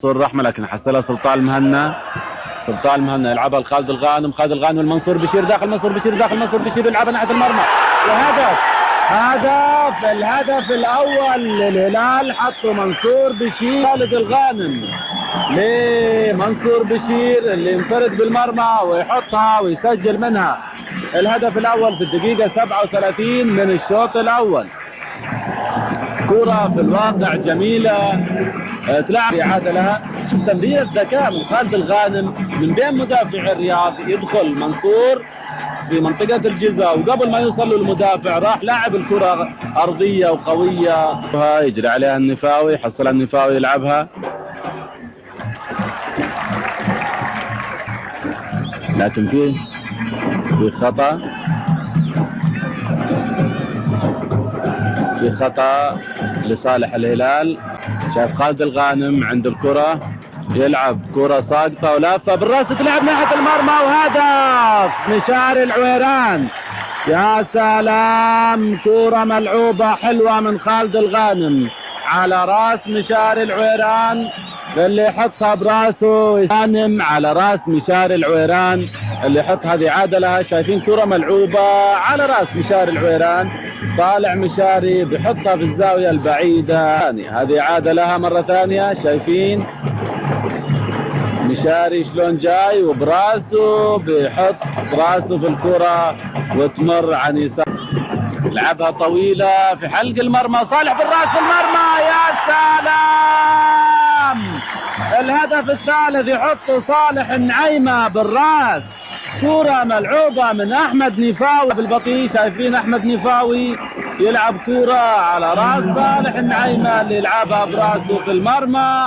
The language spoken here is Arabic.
الرحمة لكن حصلها سلطان المهنا. سلطان المهنا يلعبها لخالد الغانم. خالد الغانم المنصور بشير داخل. منصور بشير داخل. منصور بشير يلعبها ناحية المرمى وهدف. الهدف الأول للهلال حطه منصور بشير. خالد الغانم لمنصور بشير اللي ينفرد بالمرمى ويحطها ويسجل منها الهدف الأول في الدقيقة 37 من الشوط الأول. كرة في الواقع جميلة تلعب إعادة لها. شوف تمرير ذكاء من خالد الغانم من بين مدافع الرياض. يدخل منصور في منطقة الجزاء وقبل ما يوصل له المدافع راح لاعب الكرة أرضية وقوية. يجري عليها النفاوي. حصلها النفاوي يلعبها لكن في خطأ. في خطأ لصالح الهلال. شايف خالد الغانم عند الكرة يلعب كرة ساقطة ولافة بالراس تلعب ناحية المرمى وهدف مشاري العويران. يا سلام كرة ملعوبة حلوة من خالد الغانم على راس مشاري العويران اللي يحطها براسه. غانم على راس مشاري العويران اللي يحط هذه عادة لها. شايفين كرة ملعوبة على راس مشاري العويران. طالع مشاري بحطها في الزاوية البعيدة. هذه عادة لها مرة ثانية. شايفين مشاري شلون جاي وبراسه بيحط راسه في الكرة وتمر عن يسار. لعبها طويلة في حلق المرمى. صالح بالراس في المرمى. يا سلام الهدف الثالث يحطه صالح النعيمة بالراس. كرة ملعوبة من أحمد نفاوي بالبطيء. شايفين أحمد نفاوي يلعب كرة على راس صالح النعيمة اللي يلعبها براسه في المرمى.